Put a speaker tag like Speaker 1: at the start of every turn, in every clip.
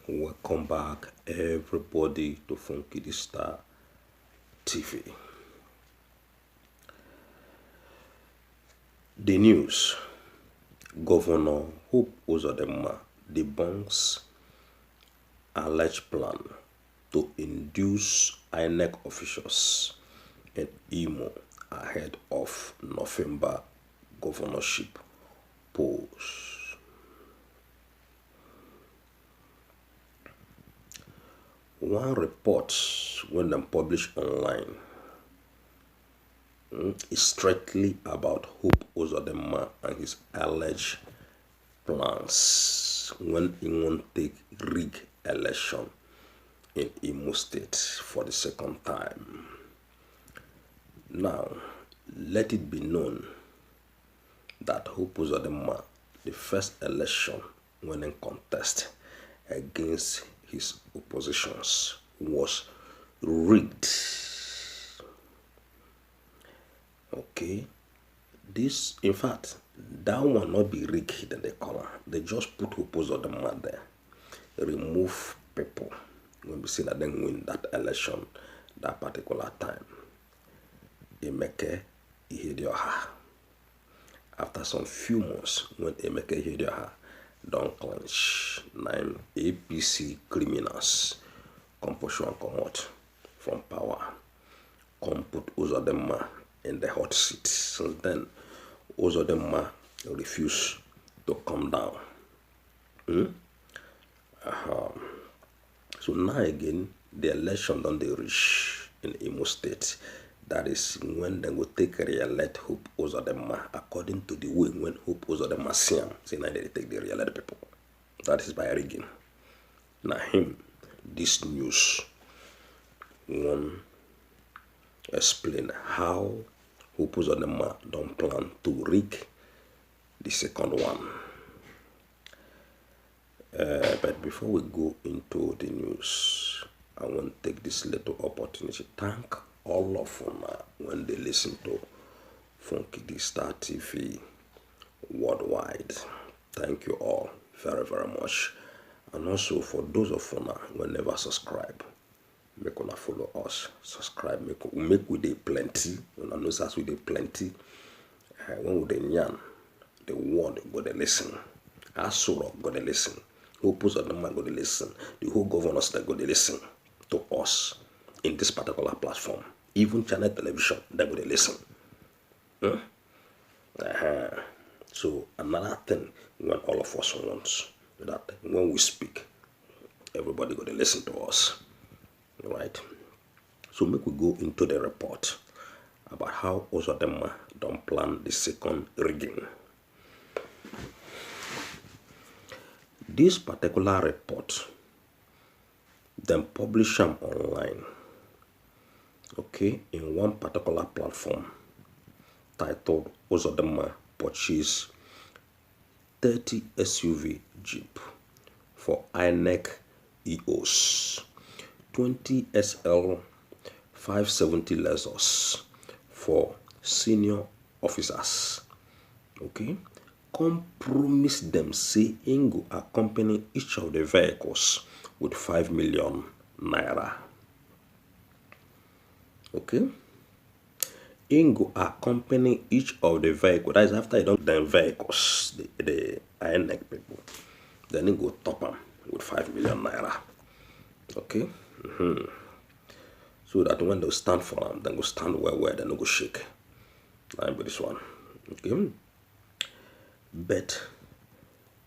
Speaker 1: Welcome back, everybody, to Funky the Star TV. The news: Governor Hope Uzordima debunks alleged plan to induce Inec officials in Imo ahead of November governorship polls. One report, when them published online, is strictly about Hope Uzordima and his alleged plans when he won't take rig election in Imo State for the second time. Now, let it be known that Hope Uzordima, the first election when in contest against his oppositions, was rigged. Okay, this, in fact, that one not be rigged in the color. They just put Hope Uzordima there, remove people when we see that they win that election that particular time. Emeke Ihedioha. After some few months, when Emeke Ihedioha don't clench 9 APC criminals come push and come out from power, come put Uzordima in the hot seat. Since then, Uzordima refused to come down. So now again, the election don't they reach in Imo State. That is when they will take a re-elect Hope Uzordima according to the way when Hope Uzordima see him. See now they take the re-elect people. That is by rigging. Now him, this news one explain how Hope Uzordima don't plan to rig the second one. But before we go into the news, I want to take this little opportunity to thank all of them when they listen to Funky the Star TV worldwide. Thank you all very, very much. And also for those of you who never subscribe, make una follow us, subscribe, make we dey plenty. Una know as we dey plenty. When we dey yarn, the world go dey listen. Asura go dey listen. Hope Uzordima go dey listen. The whole governors they go dey listen to us in this particular platform. Even channel television they go dey listen. So another thing when all of us want that when we speak, everybody go to listen to us. Right? So make we go into the report about how Uzordima don't plan the second rigging. This particular report, then publish them online, okay, in one particular platform titled Uzordima purchase 30 SUV Jeep for Inec EOS, 20 SL 570 Lexus for senior officers. Okay, compromise them say Ingo accompany each of the vehicles with 5 million naira. Okay, Ingo accompany each of the vehicles. That is after you don't the vehicles, the Inec people. Then he go top them with 5 million naira. Okay, so that when they stand for them, then go stand where they no go shake. Like this one. Okay, but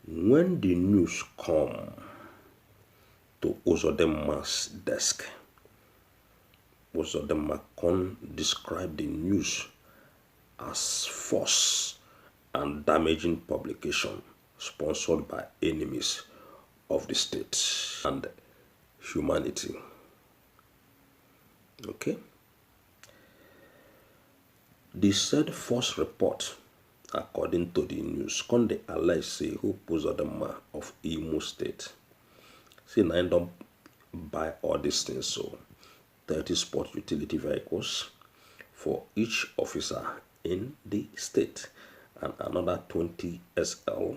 Speaker 1: when the news come to Uzordima's desk, Uzordima can describe the news as false and damaging publication sponsored by enemies of the state and humanity. Okay? The said false report, according to the news, can they allege say Hope Uzordima of Imo State. See, now don't buy all these things, so 30 sport utility vehicles for each officer in the state and another 20 SL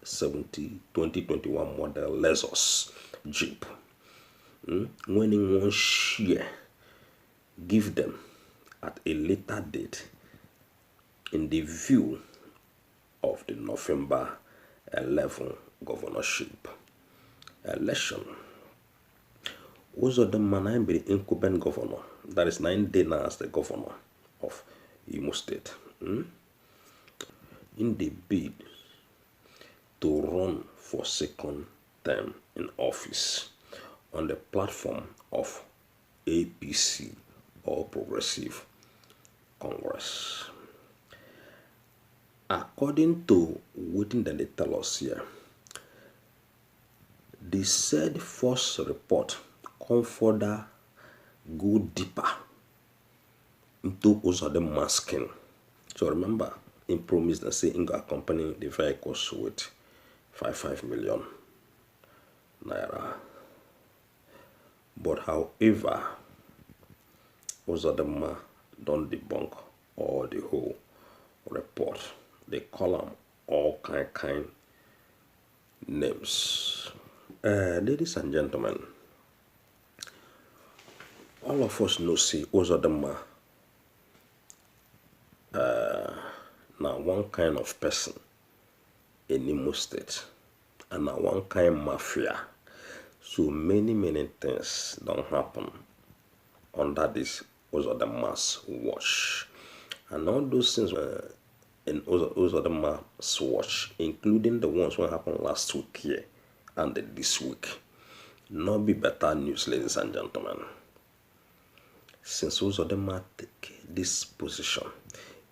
Speaker 1: 2021 model Lexus Jeep. When in one share, give them at a later date in the view of the November 11 governorship election. Uzordima be the incumbent governor, that is 9 days now as the governor of Imo State. In the bid to run for second term in office on the platform of APC, or Progressive Congress. According to what they tell us here, the said first report come further go deeper into Uzordima skin. So remember, he promised and say he go accompany the vehicles with 5 million naira. But however, Uzordima don't debunk all the whole report. They call them all kind names. Ladies and gentlemen, all of us know see Uzordima now one kind of person in Imo State and now one kind mafia. So many things don't happen under this Uzordima's watch. And all those things were in Uzordima's watch, including the ones that happened last week here and this week. Not be better news, ladies and gentlemen. Since Uzordima take this position,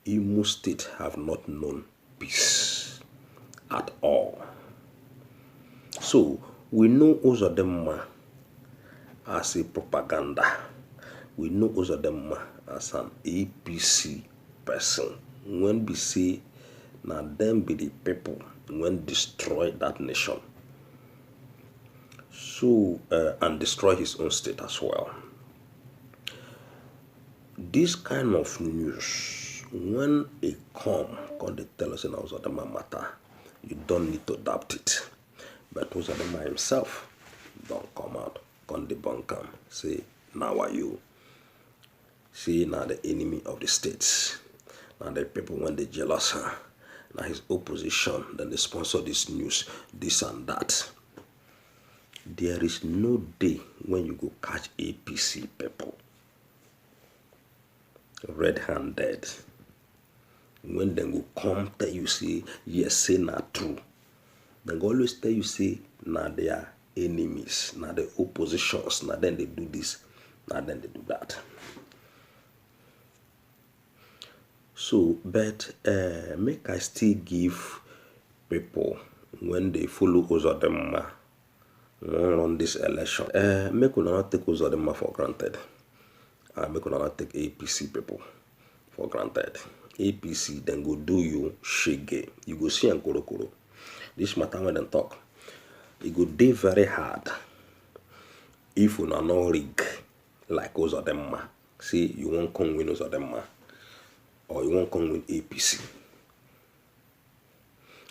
Speaker 1: Imo State have not known peace at all. So we know Uzordima as a propaganda. We know Uzordima as an APC person. When we say now them be the people when destroy that nation. So and destroy his own state as well. This kind of news, when it come they tell us in Uzordima matter, you don't need to adapt it. But Uzordima himself don't come out, come debunk him, say, now are you? See, now the enemy of the states. Now the people when they jealous, now his opposition, then they sponsor this news, this and that. There is no day when you go catch APC people red-handed. When they go come tell you say, yes, say not true. They go always tell you say, now they are enemies, now the oppositions, now then they do this, now then they do that. So, but make I still give people when they follow Uzordima on this election. Make we not take Uzordima for granted. Make we not take APC people for granted. APC then go do you shege. You go see and koro. This matter when they talk, it go dey very hard if you not rig like Uzordima. See, you won't come win Uzordima, or you won't come win APC.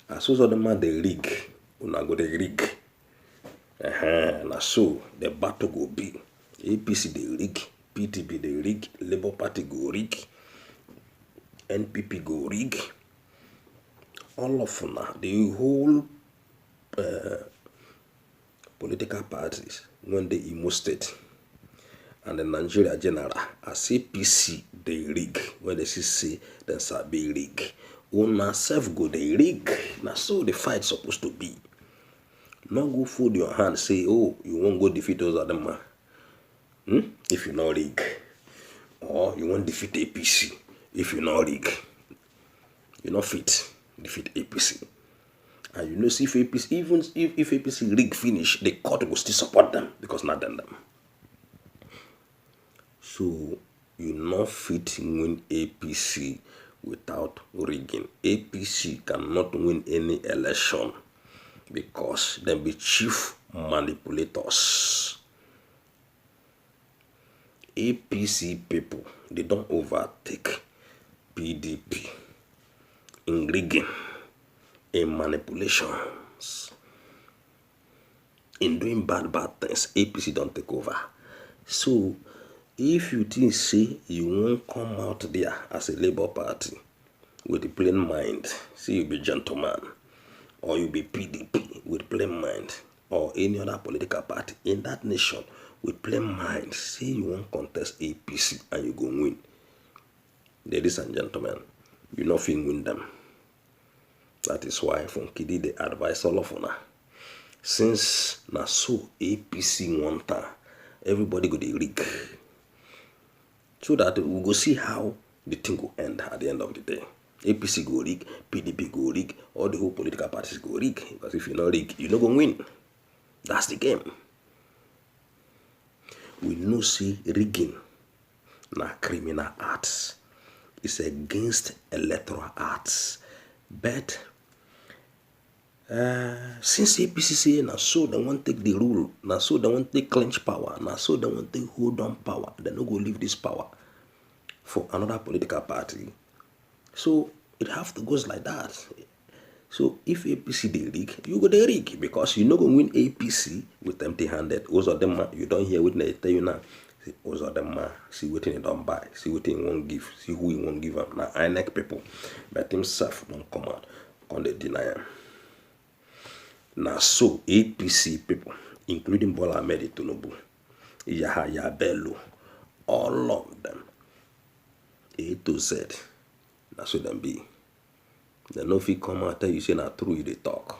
Speaker 1: As Uzordima they rig, you not go they rig. Na so the battle go be. APC they rig, PTP they rig, Labour Party go rig, NPP go rig. All of now, the whole political parties, when the Imo State and the Nigeria general, as APC they rig, when they say then sabi rig. Una self go they rig. Now so the fight supposed to be. Not go fold your hand, say, oh, you won't go defeat Uzordima. If you not rig. Or you won't defeat APC. If you not rig. You not fit defeat APC. And you know, see if APC, even if APC rig finish, the court will still support them because not them. So you not fit win APC without rigging. APC cannot win any election because they be chief manipulators. APC people, they don't overtake PDP in rigging, in manipulation. things. In doing bad things, APC don't take over. So, if you think say you won't come out there as a Labour Party with a plain mind, say you be gentleman, or you be PDP with plain mind, or any other political party in that nation with plain mind, say you won't contest APC and you go win. Ladies and gentlemen, you not fit win them. That is why from Kidi they advise all of una. Since na so APC want everybody go dey rig. So that we go see how the thing go end at the end of the day. APC go rig, PDP go rig, all the whole political parties go rig. Because if you not rig, you not gonna win. That's the game. We know see rigging na criminal acts. It's against electoral acts. But since APC say na so they want take the rule, na so they want take clench power, na so they want take hold on power, they no go leave this power for another political party. So it have to goes like that. So if APC they rig, you go they rig because you no go win APC with empty-handed. Uzordima, you don't hear what they tell you now. See, Uzordima, see what he don't buy, see what he won't give, see who he won't give him. Now Inec people, but himself don't come out, can they deny him? Now so APC people, including Bola Ahmed Tinubu, Yahaya Bello, all of them, A to Z, that's what them be. They no fit come out tell you say na true you dey talk.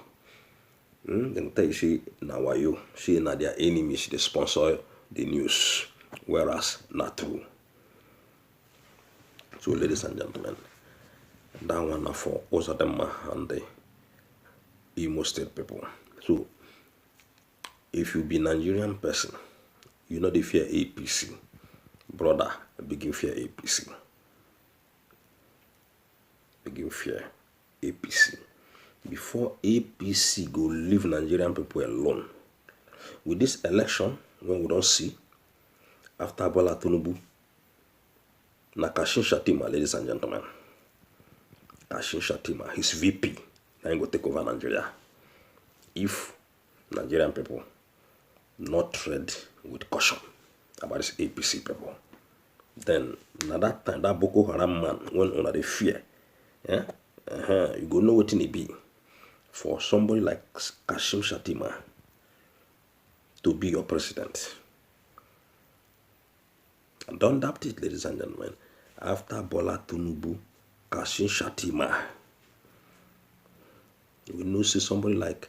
Speaker 1: Then tell you say na wayo, say na their enemies they sponsor the news, whereas not true. So ladies and gentlemen, that one na for Uzordima and the Imo State people. So if you be Nigerian person, you know they fear APC. Brother, begin fear APC. Begin fear APC. Before APC go leave Nigerian people alone. With this election, when we don't see, after Bola Tinubu, na Kashim Shettima, ladies and gentlemen. Kashim Shettima, his VP, now he go take over Nigeria. If Nigerian people not tread with caution about this APC people, then na that time, that Boko Haram man, when under the fear, yeah, you go know what it be for somebody like Kashim Shettima to be your president. And don't doubt it, ladies and gentlemen. After Bola Tinubu, Kashim Shettima, we know see somebody like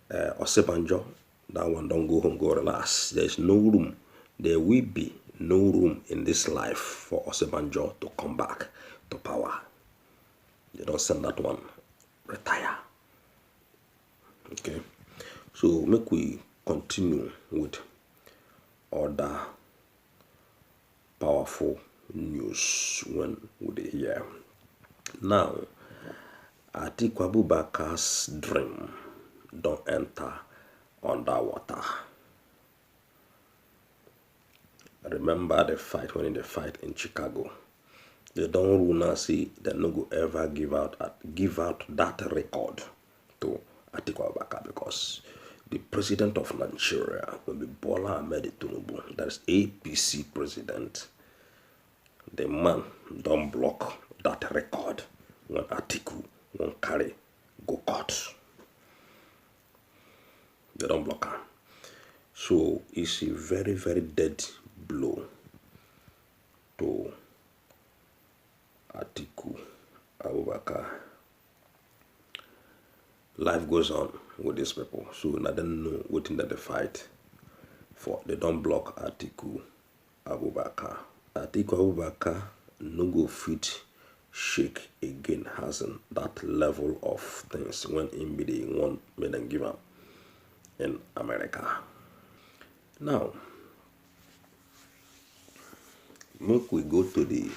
Speaker 1: Osebanjo. That one don't go home, go relax. There is no room. There will be no room in this life for Osebanjo to come back to power. They don't send that one. Retire. Okay. So make we continue with other powerful news when we hear. Now, Atiku Abubakar's dream don't enter underwater. Remember the fight when they fight in Chicago. They don't rule now say they no go ever give out that record to Atiku Abubakar because the president of Nigeria will be Bola Ahmed Tinubu, that is APC president. The man don't block that record when Atiku won't carry go court. They don't block her. So it's a very, very dead blow to Atiku Abubakar. Life goes on with these people. So I don't know what in that they fight for. They don't block Atiku Abubakar. Atiku Abubakar no go fit shake again hasn't that level of things when in be the one made them give up in America. Now, make we go to the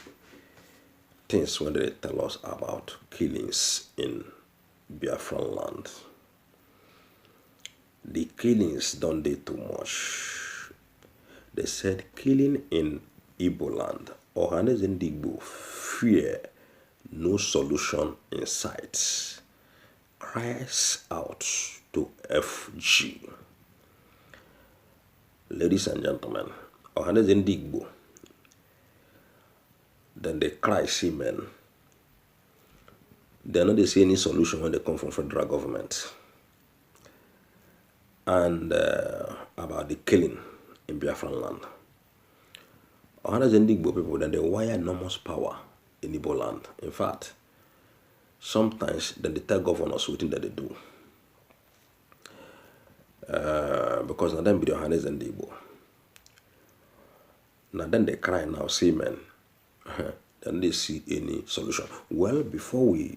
Speaker 1: things when they tell us about killings in Biafran land. The killings don't do too much. They said killing in Igbo land or Igbo fear no solution in sight. cries out to FG. Ladies and gentlemen, Ohanes Ndigbo, then they cry, see men. They're not see any solution when they come from federal government. And about the killing in Biafran land. Ohanes Ndigbo people, then they wire enormous power in Igbo land. In fact, sometimes then they tell governors what that they do. Because now them be the Ohanes Ndigbo. Now then they cry now, see men. Then they see any solution. Well, before we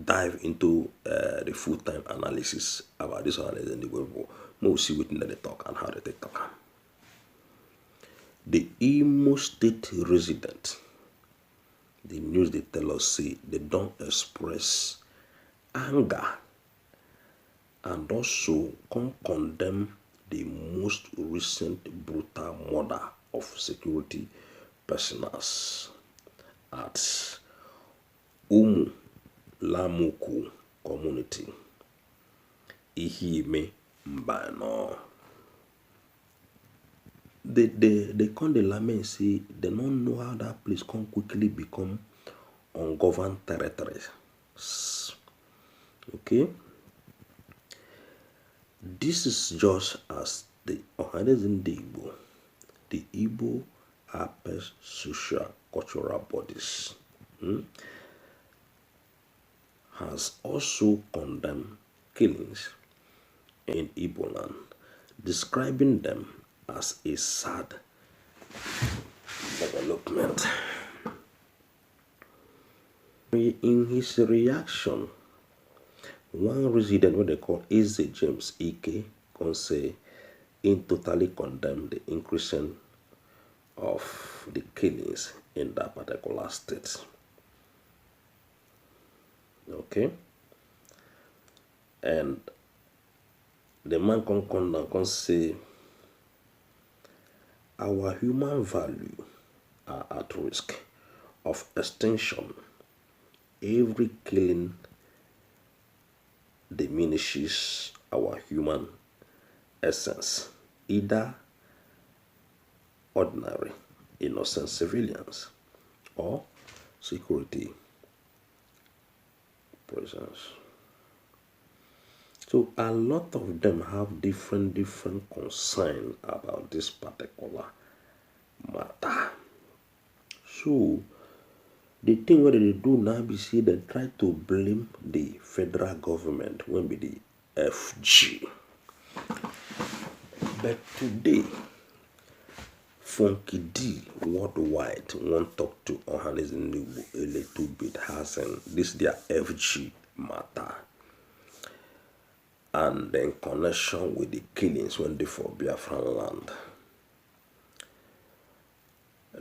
Speaker 1: dive into the full-time analysis about this one and the people, we'll see what they talk and how they talk. The Imo State resident, the news they tell us say they don't express anger and also condemn the most recent brutal murder of security personnel at Umu Lamuku community. Ihime Mbano. They come the lament say they don't know how that place can quickly become ungoverned territories. Okay? This is just as the Ohanes Ndigbo, the Igbo Apex social cultural bodies has also condemned killings in Igbo land, describing them as a sad development. In his reaction, one resident, what they call Eze James Ike, can say, in totally condemned the increasing of the killings in that particular state. Okay? And the man can come down and say, our human value are at risk of extinction. Every killing diminishes our human essence, either ordinary, innocent civilians or security presence. So a lot of them have different concerns about this particular matter. So the thing what they do now be see they try to blame the federal government when be the FG. But today, Funky D worldwide won't talk to Ohanes Ndigbo a little bit has this their FG matter. And then connection with the killings when they for Biafran land.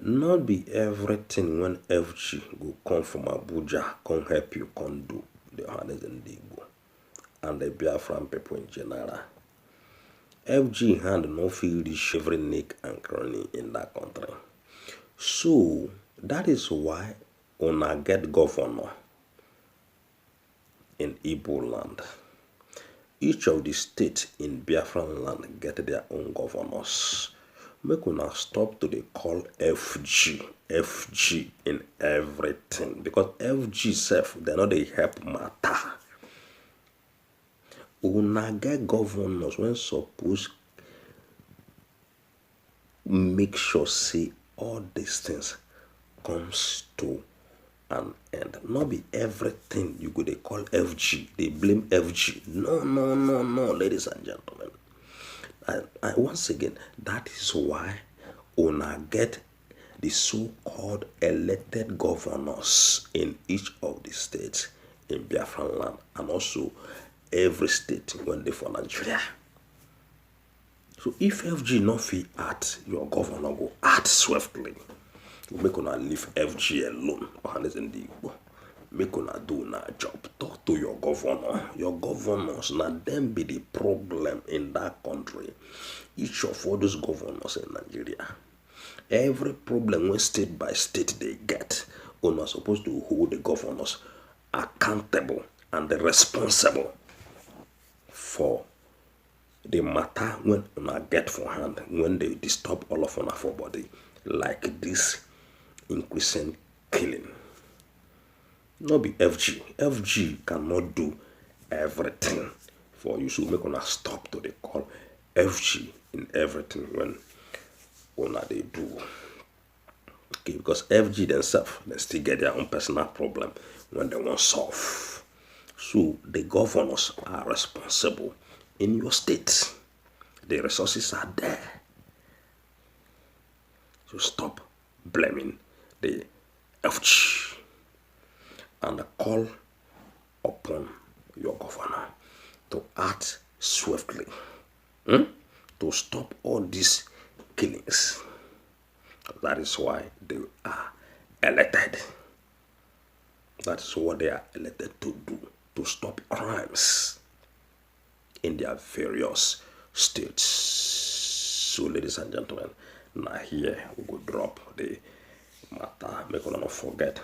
Speaker 1: Not be everything when FG go come from Abuja, come help you, come do the Ohanes Ndigbo and the Biafran people in general. FG hand no feel reach every nick and cranny in that country. So that is why una get governor in Igbo land. Each of the states in Biafran land get their own governors. Make una stop to dey call FG in everything because FG self they know they help matter. Una get governors when suppose make sure say all these things comes to an end. Not be everything you go they call FG. They blame FG. No, ladies and gentlemen. I once again, that is why una get the so-called elected governors in each of the states in Biafran land and also every state when they for Nigeria. So if FG not fit act, your governor go act swiftly. Make una leave FG alone. Ohanes Ndigbo. Make una do na job. Talk to your governor. Your governors, now them be the problem in that country. Each of all those governors in Nigeria. Every problem when state by state they get, una supposed to hold the governors accountable and responsible for the matter when una get for hand, when they disturb all of una for body, like this increasing killing. No be FG. FG cannot do everything for you. So make una stop to the call FG in everything when una they do. Okay, because FG themselves, they still get their own personal problem when they want solve. So the governors are responsible in your state. The resources are there. So stop blaming the FG and call upon your governor to act swiftly to stop all these killings. That is why they are elected. That is what they are elected to do, to stop crimes in their various states. So, ladies and gentlemen, now here we will drop the matter. Make sure not forget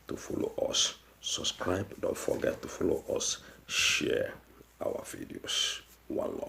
Speaker 1: to follow us, subscribe, don't forget to follow us, share our videos. One love.